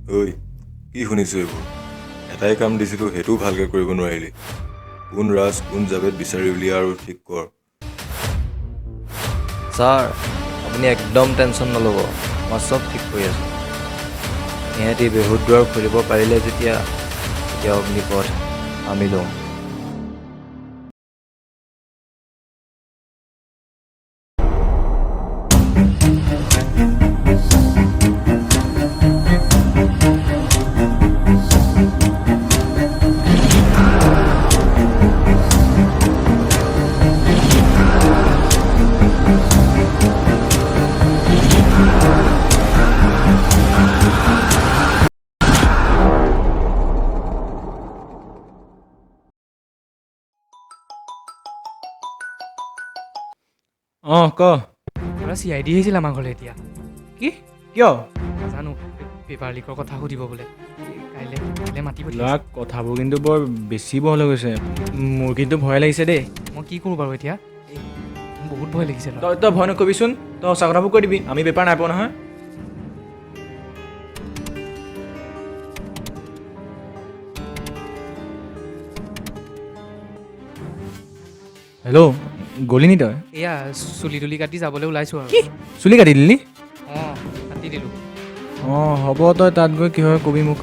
ঐ কি শুনিছো এইবোৰ এটাই কাম দিছিলো হেতু ভালকে কৰিব নোৱাৰিলি কোন ৰাজ কোন জাবেদ বিচাৰি উলিয়া আৰু ঠিক কৰ স্যাৰ আপুনি একদম টেনশ্যন নল'ব মই চব ঠিক কৰি আছোঁ ইহঁতি বেহুদ দুৱাৰ খুলিব পাৰিলে যেতিয়া অগ্নিপথ আমি লওঁ ক পুৰা CID আহিছিল আমাৰ ঘৰলৈ এতিয়া কি কিয় নাজানো পেপাৰ লিকৰ কথা সুধিব বোলে কাইলৈ মাতি পঠিয়াইছে ল'ৰা কথাবোৰ কিন্তু বৰ বেছি বহল হৈ গৈছে মোৰ কিন্তু ভয় লাগিছে দেই মই কি কৰোঁ বাৰু এতিয়া মোৰ বহুত ভয় লাগিছে তই ভয় নকবিচোন তই সঁচা কথাবোৰ কৈ দিবি আমি পেপাৰ নাই পোৱা নহয় হেল্ল' গলি নি তই এয়া চুলি তুলি কাটি যাবলৈ ওলাইছোঁ আৰু কি চুলি কাটি দিলি অঁ কাটি দিলোঁ অঁ হ'ব তই তাত গৈ কি হয় কবি মোক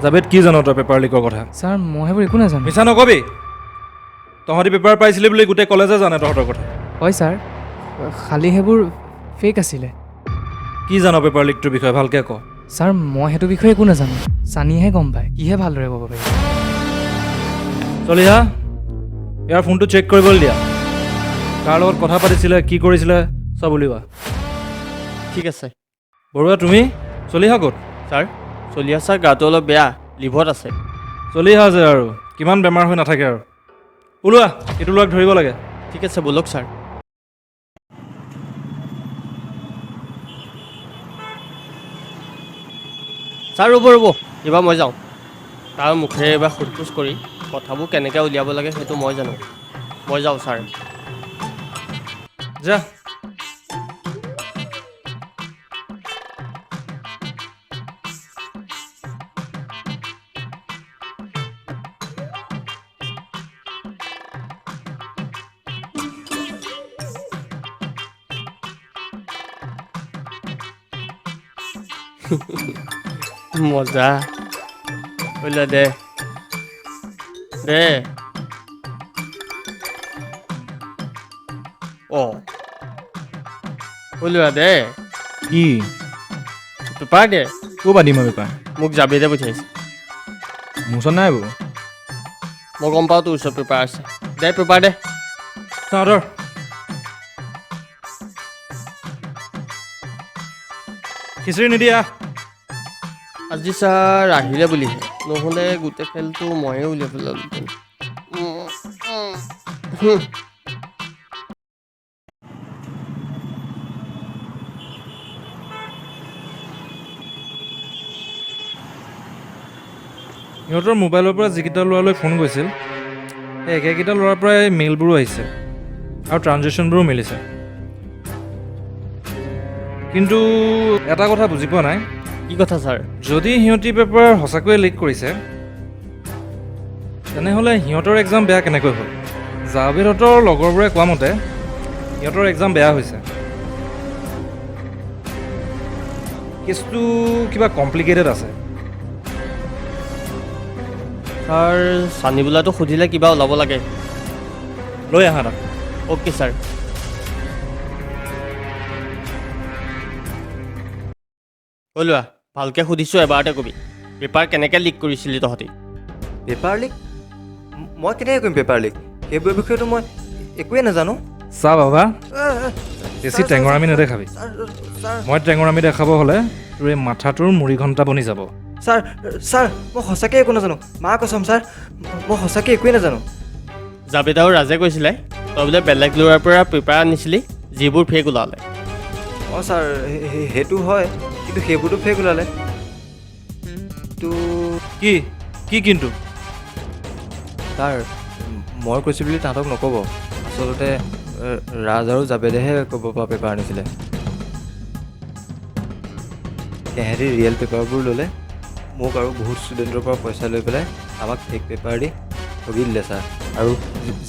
জাবেদ কি জান তই পেপাৰ লিকৰ কথা ছাৰ মই সেইবোৰ একো নাজানো মিছা নকবি তহঁতি পেপাৰ পাইছিলি বুলি গোটেই কলেজে জানে তহঁতৰ কথা হয় ছাৰ খালি সেইবোৰ ফেক আছিলে কি জান পেপাৰ লিকটোৰ বিষয়ে ভালকে ক ছাৰ মই সেইটো বিষয়ে একো নাজানো চানিয়েহে গম পায় কিহে ভালদৰে ক'ব পাৰি চলি হা ইয়াৰ ফোনটো চেক কৰিবলৈ দিয়া কাৰ লগত কথা পাতিছিলে কি কৰিছিলে চব উলিওৱা ঠিক আছে বৰুৱা তুমি চলি হা ক'ত ছাৰ চলি আছে গাটো অলপ বেয়া লিভত আছে চলি হা যে আৰু কিমান বেমাৰ হৈ নাথাকে আৰু ওলোৱা এইটো ল'ৰাক ধৰিব লাগে ঠিক আছে ব'লক ছাৰ ছাৰ ৰ'ব এইবাৰ মই যাওঁ তাৰ মুখেৰে এইবাৰ সোধ পোছ কৰি কথাবোৰ কেনেকৈ উলিয়াব লাগে সেইটো মই জানো মই যাওঁ ছাৰ যা মজা ওলা দে অঁ ওলোৱা দে কি পেপাৰ দে ক'ৰ পৰা দিম মই পেপাৰ মোক জাবেদে পঠিয়াইছে মোৰ ওচৰত নাই বাৰু মই গম পাওঁ তোৰ ওচৰত পেপাৰ আছে দে পেপাৰ দে চাওঁ ধৰ খিচিৰি নিদিয়া আজি ছাৰ আহিলে বুলিহে নহ'লে গোটেই খেলটো ময়ে উলিয়াই পেলালোঁ সিহঁতৰ মোবাইলৰ পৰা যিকেইটা ল'ৰালৈ ফোন গৈছিল সেই একেকেইটা ল'ৰাৰ পৰাই মেইলবোৰো আহিছে আৰু ট্ৰানজেকশ্যনবোৰো মিলিছে কিন্তু এটা কথা বুজি পোৱা নাই কি কথা ছাৰ যদি সিহঁতি পেপাৰ সঁচাকৈয়ে লিক কৰিছে তেনেহ'লে সিহঁতৰ এক্সাম বেয়া কেনেকৈ হ'ল জাভেদহঁতৰ লগৰবোৰে কোৱা মতে সিহঁতৰ এক্সাম বেয়া হৈছে কেছটো কিবা কমপ্লিকেটেড আছে ছাৰ চানি বোলাটো সুধিলে কিবা ওলাব লাগে লৈ আহা তাক অ'কে ছাৰ ওলোৱা ভালকৈ সুধিছোঁ এবাৰতে কবি পেপাৰ কেনেকৈ লিক কৰিছিলি তহঁতি পেপাৰ লিক মই কেনেকৈ কৰিম পেপাৰ লিক সেইবোৰৰ বিষয়েতো মই একোৱে নাজানো চা বাবা বেছি টেঙৰামি নেদেখাবি মই টেঙৰামি দেখাব হ'লে তোৰ এই মাথাটোৰ মুড়ি ঘণ্টা বনি যাব ছাৰ মই সঁচাকৈ একো নাজানো মা কচম ছাৰ মই সঁচাকৈ একোৱে নাজানো জাবেদ আৰু ৰাজে কৈছিলে তই বোলে বেলেগ ল'ৰাৰ পৰা পেপাৰ আনিছিলি যিবোৰ ফেক ওলালে অঁ ছাৰ সেইটো হয় কিন্তু সেইবোৰতো ফেক ওলালে কি কি কিন্তু ছাৰ মই কৈছোঁ বুলি তাহাঁতক নক'ব আচলতে ৰাজ আৰু জাবেদেহে ক'ব পৰা পেপাৰ আনিছিলে তেহেঁতি ৰিয়েল পেপাৰবোৰ ল'লে মোক আৰু বহুত ষ্টুডেণ্টৰ পৰা পইচা লৈ পেলাই আমাক ফেক পেপাৰ দি ঠগি দিলে ছাৰ আৰু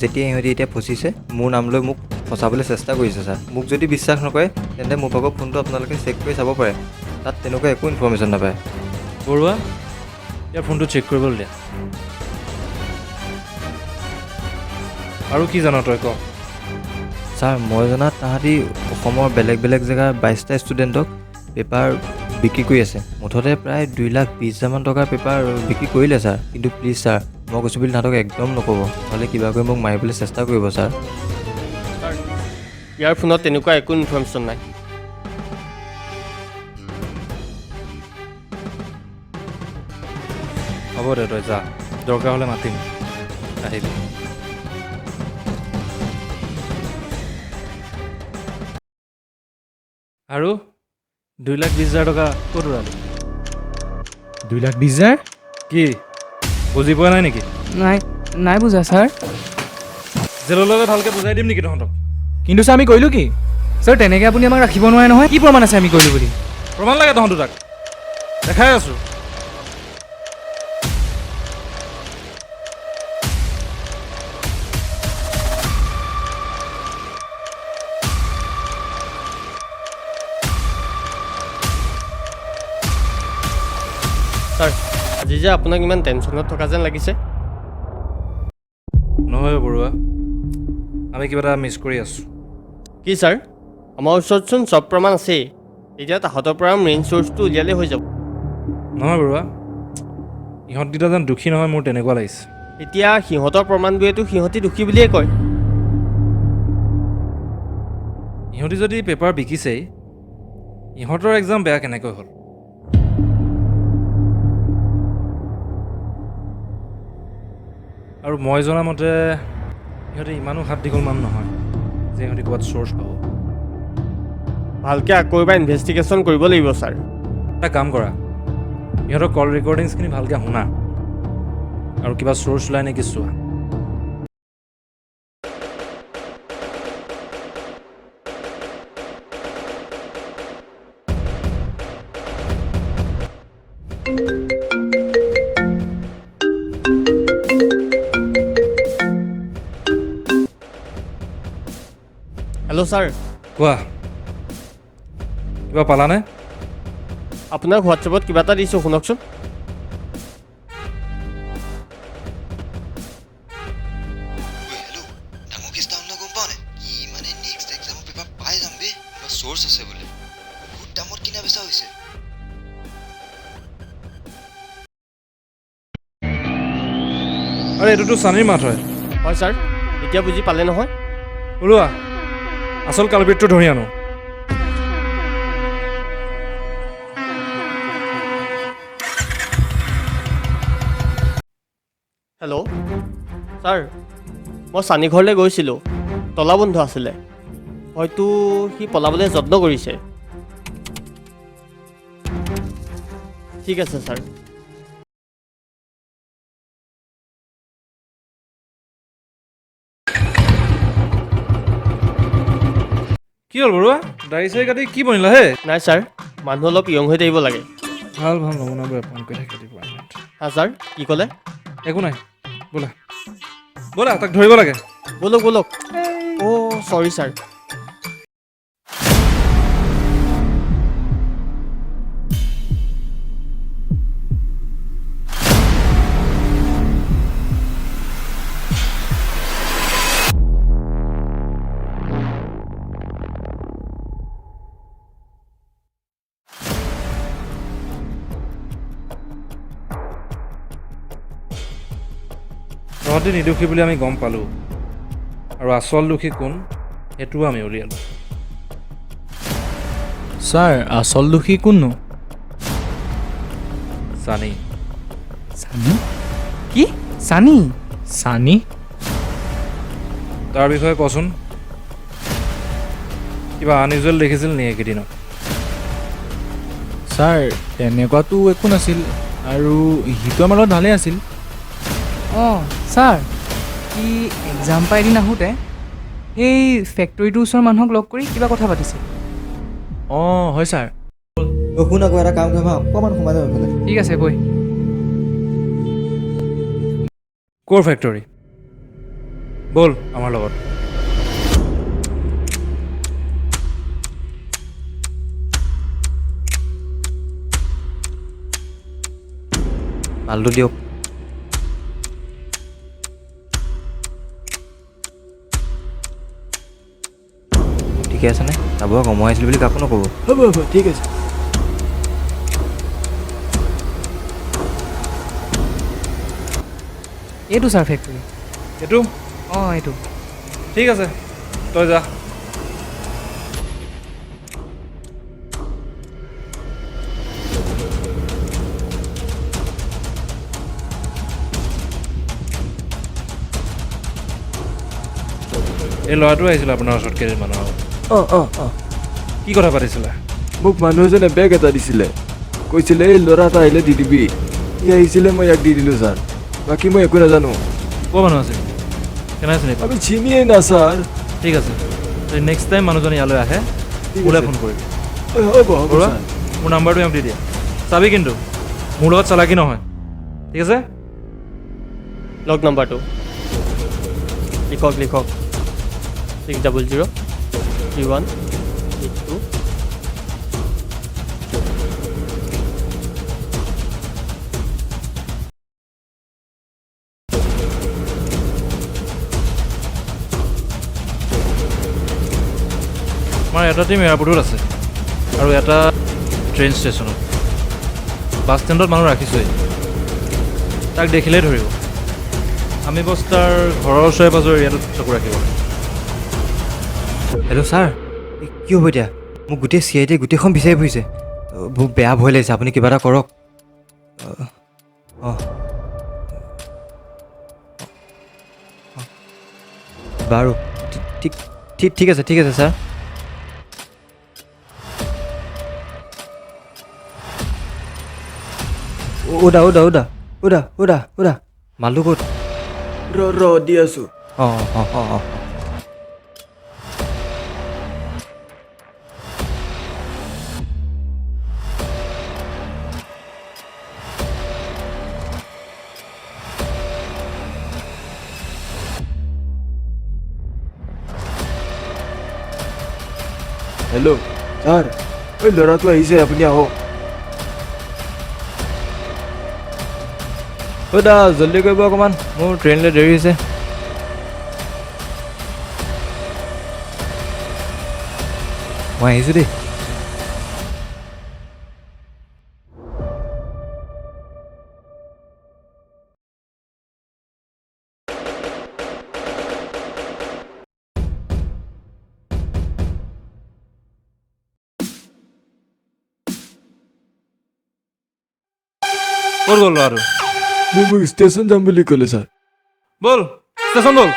যেতিয়া ইহঁতি এতিয়া ফচিছে মোৰ নাম লৈ মোক ফচাবলৈ চেষ্টা কৰিছে ছাৰ মোক যদি বিশ্বাস নকৰে তেন্তে মোৰ ভাগৰ ফোনটো আপোনালোকে চেক কৰি চাব পাৰে তাত তেনেকুৱা একো ইনফৰ্মেশ্যন নাপায় বৰুৱা ইয়াৰ ফোনটো চেক কৰিবলৈ দিয়া আৰু কি জান তই ক ছাৰ মই জনাত তাহাঁতি অসমৰ বেলেগ বেলেগ জেগাৰ 22টা ষ্টুডেণ্টক পেপাৰ বিক্ৰী কৰি আছে মুঠতে প্ৰায় 2,20,000 টকাৰ পেপাৰ বিক্ৰী কৰিলে ছাৰ কিন্তু প্লিজ ছাৰ মই কৈছোঁ বুলি তাহাঁতক একদম নক'ব নহ'লে কিবা কৰি মোক মাৰিবলৈ চেষ্টা কৰিব ছাৰ ছাৰ ইয়াৰ ফোনত তেনেকুৱা একো ইনফৰ্মেশ্যন নাই হ'ব দে তই যা দৰকাৰ হ'লে মাতিম আহিবি আৰু 2,20,000 টকা ক'ত উৰালি 2,20,000 কি বুজি পোৱা নাই নেকি নাই বুজা ছাৰ জেললৈ ভালকৈ বুজাই দিম নেকি তহঁতক কিন্তু ছাৰ আমি কৰিলোঁ কি ছাৰ তেনেকৈ আপুনি আমাক ৰাখিব নোৱাৰে নহয় কি প্ৰমাণ আছে আমি কৰিলোঁ বুলি প্ৰমাণ লাগে তহঁতো তাক দেখাই আছোঁ ছাৰ আজি যে আপোনাক ইমান টেনশ্যনত থকা যেন লাগিছে নহয় বৰুৱা আমি কিবা এটা মিছ কৰি আছোঁ কি ছাৰ আমাৰ ওচৰতচোন চব প্ৰমাণ আছেই এতিয়া তাহাঁতৰ পৰা মেইন চ'ৰ্চটো উলিয়ালেই হৈ যাব নহয় বৰুৱা ইহঁতকেইটা যেন দুখী নহয় মোৰ তেনেকুৱা লাগিছে এতিয়া সিহঁতৰ প্ৰমাণবোৰেতো সিহঁতি দুখী বুলিয়ে কয় ইহঁতি যদি পেপাৰ বিকিছেই ইহঁতৰ এক্সাম বেয়া কেনেকৈ হ'ল আৰু মই জনামতে ইহঁতে ইমানো হাত দীঘল মান নহয় যে ইহঁতি ক'ৰবাত চ'ৰ্চ পাব ভালকৈ আকৌ এবাৰ ইনভেষ্টিগেশ্যন কৰিব লাগিব ছাৰ এটা কাম কৰা ইহঁতৰ কল ৰেকৰ্ডিংছখিনি ভালকৈ শুনা আৰু কিবা চ'ৰ্চ ওলাই নেকি চোৱা হেল্ল' ছাৰ কোৱা কিবা পালানে আপোনাক হোৱাটছএপত কিবা এটা দিছোঁ শুনকচোন আৰে এইটোতো চানীৰ মাত হয় হয় ছাৰ এতিয়া বুজি পালে নহয় ওলোৱা আচল কালপিতটো ধৰি আনো হেল্ল' ছাৰ মই চানী ঘৰলৈ গৈছিলোঁ তলা বন্ধ আছিলে হয়তো সি পলাবলৈ যত্ন কৰিছে ঠিক আছে ছাৰ কি হ'ল বৰুৱা দাড়ি চাৰি কাটি কি বনিলা হে নাই ছাৰ মানুহ অলপ য়ং হৈ থাকিব লাগে ভাল ভাল নমুনাবোৰ এপইণ্ট কৰি থাকে ডিপাৰ্টমেণ্ট হা ছাৰ কি ক'লে একো নাই ব'লা ব'লা তাক ধৰিব লাগে ব'লক ব'লক অ' চৰি ছাৰ তহঁতি নিৰ্দোষী বুলি আমি গম পালোঁ আৰু আচল দোষী কোন সেইটোও আমি উলিয়ালোঁ ছাৰ আচল দোষী কোননো চানী চানী কি চানী চানী তাৰ বিষয়ে কচোন কিবা আনইউজুৱেল দেখিছিল নি এইকেইদিনত ছাৰ তেনেকুৱাতো একো নাছিল আৰু সিটো আমাৰ লগত ভালেই আছিল অঁ ছাৰ বাকী এক্সাম পাই এদিন আহোঁতে সেই ফেক্টৰীটোৰ ওচৰৰ মানুহক লগ কৰি কিবা কথা পাতিছিল। অঁ হয় ছাৰ। শুন আকৌ এটা কাম কৰিম হা, অকণমান সোমাই যাম এইফালে। ঠিক আছে বৈ। ক'ৰ ফেক্টৰী? ব'ল আমাৰ লগত। মালটো দিয়ক। ঠিকে আছেনে? যাব কমাই আছিলোঁ বুলি কাকো নক'ব। হ'ব হ'ব ঠিক আছে। এইটো ছাৰ ফেক্টৰী। এইটো অঁ এইটো। ঠিক আছে, তই যা। এই ল'ৰাটো আহিছিল আপোনাৰ ওচৰত কেইদিনমানৰ আগত। অঁ অঁ অঁ কি কথা পাতিছিলে? মোক মানুহ এজনে বেগ এটা দিছিলে, কৈছিলে এই ল'ৰা এটা আহিলে দি দিবি। সি আহিছিলে, মই ইয়াক দি দিলোঁ ছাৰ। বাকী মই একো নাজানো। ক'ৰ মানুহ আছিল? কেনেকৈ চিনি পাবি? আমি চিনিয়ে না ছাৰ। ঠিক আছে, তই নেক্সট টাইম মানুহজন ইয়ালৈ আহে ঠিক মোলৈ আছে। ফোন কৰিবি। হ'ব হ'ব বৰুৱা, ছাৰ। মোৰ নাম্বাৰটো ইয়াক দি দিয়া। চাবি কিন্তু মোৰ লগত চালাকি নহয়, ঠিক আছে? লগ নাম্বাৰটো লিখক লিখক 6003182। আমাৰ এটা টিম এয়াৰপৰ্টত আছে আৰু এটা ট্ৰেইন ষ্টেচনত। বাছ ষ্টেণ্ডত মানুহ ৰাখিছোঁৱেই, তাক দেখিলেই ধৰিব। আমি বছ তাৰ ঘৰৰ ওচৰে পাঁজৰে এৰিয়াটোত চকু ৰাখিব। হেল্ল' ছাৰ, কি হ'ব এতিয়া? মোক গোটেই চিআইটিয়ে গোটেইখন বিচাৰি ফুৰিছে। বহুত বেয়া ভয় লাগিছে, আপুনি কিবা এটা কৰক। অঁ বাৰু ঠিক ঠিক ঠিক আছে ঠিক আছে ছাৰ। ওদা ওদা ওদা ওদা ওদা ওদা মালটো ক'ত? ৰ দি আছোঁ। অঁ অঁ অঁ অঁ হেল্ল' ছাৰ, ঐ ল'ৰাটো আহিছে, আপুনি আহক। ওদা জল্দি কৰিব অকণমান, মোৰ ট্ৰেইনলৈ দেৰি হৈছে। মই আহিছোঁ দেই। ক'ত গ'ল ল'ৰাটো? মোক ষ্টেচন যাম বুলি ক'লে ছাৰ। ব'ল ষ্টেচন ব'ল।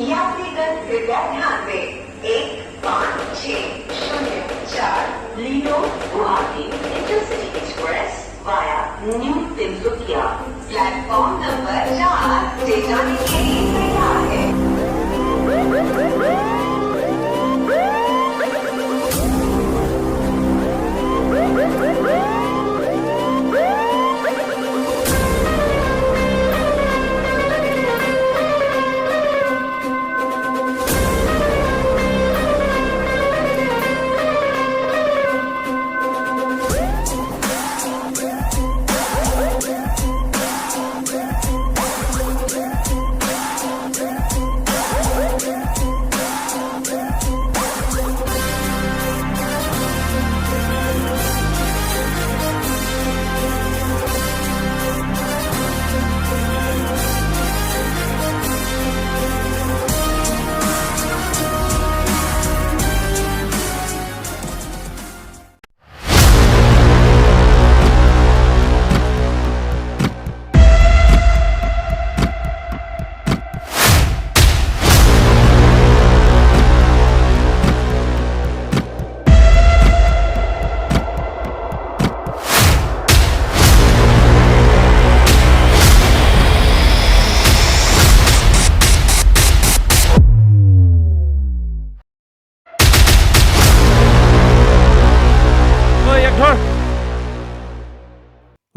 यात्रीगण कृपया ध्यान दें, 1560 लीनो Guwahati intercity express via new Tinsukia platform number 4 से जाने के लिए तैयार है।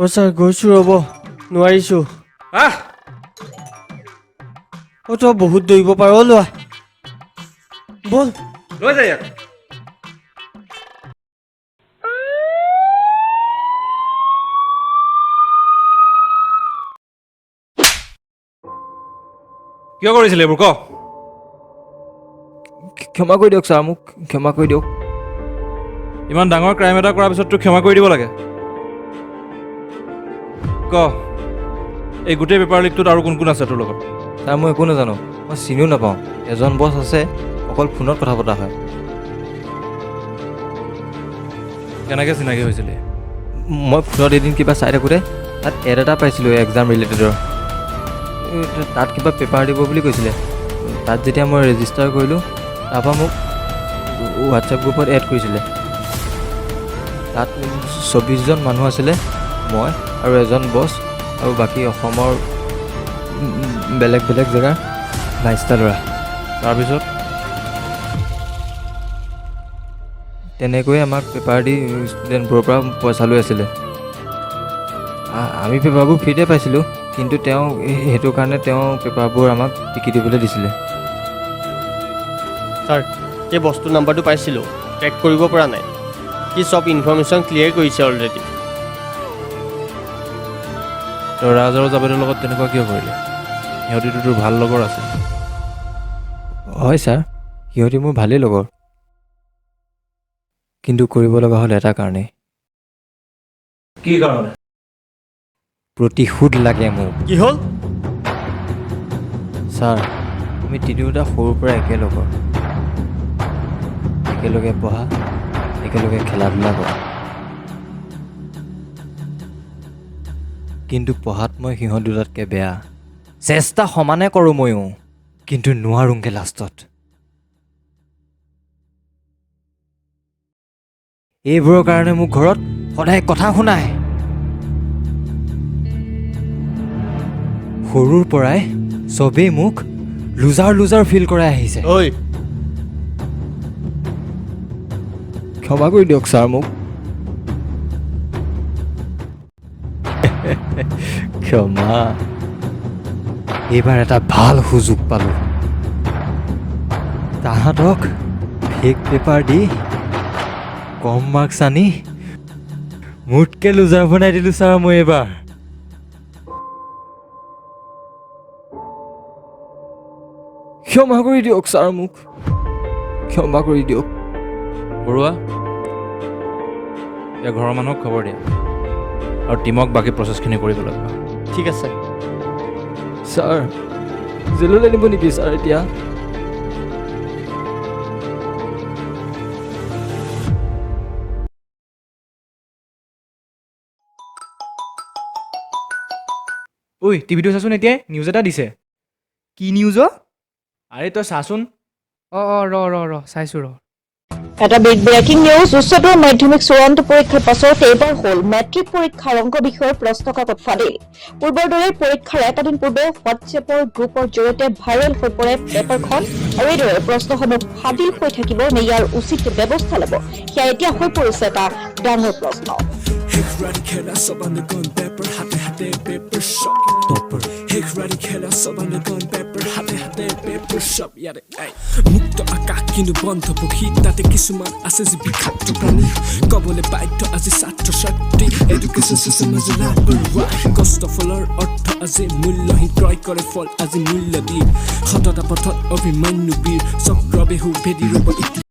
অ' ছাৰ গৈছোঁ ৰ'ব নোৱাৰিছোঁ আহ অ' তই বহুত দৌৰিব পাৰ লোৱা ব'ল লৈ যায় ইয়াক কিয় কৰিছিলে এইবোৰ ক ক্ষমা কৰি দিয়ক ছাৰ মোক ক্ষমা কৰি দিয়ক ইমান ডাঙৰ ক্ৰাইম এটা কৰাৰ পিছত তোক ক্ষমা কৰি দিব লাগে ক এই গোটেই পেপাৰ লিকটোত আৰু কোন কোন আছে তোৰ লগত ছাৰ মই একো নাজানো মই চিনিও নাপাওঁ এজন বছ আছে অকল ফোনত কথা পতা হয় কেনেকৈ চিনাকি হৈছিলে মই ফোনত এদিন কিবা চাই থাকোঁতে তাত এড এটা পাইছিলোঁ এক্সাম ৰিলেটেডৰ তাত কিবা পেপাৰ দিব বুলি কৈছিলে তাত যেতিয়া মই ৰেজিষ্টাৰ কৰিলোঁ তাৰপৰা মোক হোৱাটছএপ গ্ৰুপত এড কৰিছিলে তাত 24জন মানুহ আছিলে মই আৰু এজন বছ আৰু বাকী অসমৰ বেলেগ বেলেগ জেগাৰ 22টা ল'ৰা তাৰপিছত তেনেকৈয়ে আমাক পেপাৰ দি ষ্টুডেণ্টবোৰৰ পৰা পইচা লৈ আছিলে আমি পেপাৰবোৰ ফ্ৰীতে পাইছিলোঁ কিন্তু তেওঁ সেইটো কাৰণে তেওঁ পেপাৰবোৰ আমাক বিকি দিবলৈ দিছিলে ছাৰ এই বস্তু নাম্বাৰটো পাইছিলোঁ ট্ৰেক কৰিব পৰা নাই সি চব ইনফৰ্মেশ্যন ক্লিয়াৰ কৰিছে অলৰেডি তই ৰাজ আৰু জাবেদৰ লগত তেনেকুৱা কিয় কৰিলে সিহঁতিতো তোৰ ভাল লগৰ আছিল হয় ছাৰ সিহঁতি মোৰ ভালেই লগৰ কিন্তু কৰিব লগা হ'ল এটা কাৰণেই কি কাৰণে প্ৰতিশোধ লাগে মোক কি হ'ল ছাৰ আমি তিনিওটা সৰুৰ পৰা একেলগৰ একেলগে পঢ়া একেলগে খেলা ধূলা কৰা কিন্তু পঢ়াত মই সিহঁত দুটাতকৈ বেয়া চেষ্টা সমানে কৰোঁ ময়ো কিন্তু নোৱাৰোঁগৈ লাষ্টত এইবোৰৰ কাৰণে মোক ঘৰত সদায় কথা শুনায় সৰুৰ পৰাই চবেই মোক লুজাৰ ফিল কৰাই আহিছে ঐ ক্ষমা কৰি দিয়ক ছাৰ মোক ক্ষমা এইবাৰ এটা ভাল সুযোগ পালোঁ তাহাঁতক ফেক পেপাৰ দি কম মাৰ্কছ আনি মোতকৈ লুজাৰ বনাই দিলোঁ ছাৰ মই এইবাৰ ক্ষমা কৰি দিয়ক ছাৰ মোক ক্ষমা কৰি দিয়ক বৰুৱা এতিয়া ঘৰৰ মানুহক খবৰ দিয়া আৰু টিমক বাকী প্ৰচেছখিনি কৰিব লাগিব ঠিক আছে ছাৰ জেললৈ নিব নেকি ছাৰ এতিয়া ঐ টিভিটো চাচোন এতিয়াই নিউজ এটা দিছে কি নিউজ আৰে তই চাচোন ৰ চাইছোঁ ৰ এটা বিগ ব্ৰেকিং নিউজ উচ্চতৰ মাধ্যমিক চূড়ান্ত পৰীক্ষাৰ পাছত এইবাৰ হ'ল মেট্ৰিক পৰীক্ষাৰ অংক বিষয়ৰ প্ৰশ্নকাকত ফাদিল পূৰ্বৰ দৰে পৰীক্ষাৰ এটা দিন পূৰ্বে হোৱাটছএপৰ গ্ৰুপৰ জৰিয়তে ভাইৰেল হৈ পৰে পেপাৰখন আৰু এইদৰে প্ৰশ্নসমূহ ফাদিল হৈ থাকিব নে ইয়াৰ উচিত ব্যৱস্থা ল'ব সেয়া এতিয়া হৈ পৰিছে এটা ডাঙৰ প্ৰশ্ন HEKH RATIR KHELA soban gun paper hate paper shop topper HEKH RATIR KHELA soban gun paper hate paper shop yare ai mukto akak kinu bondho pokhi tate kisuman ase je bikhatto prani kobole baidho aji satro shakti education system as a BORAH cost of all ortho aji mullohin kroy kore fol aji mullo di khotata pothot obhimanyu bir chokrobe hu bedi robo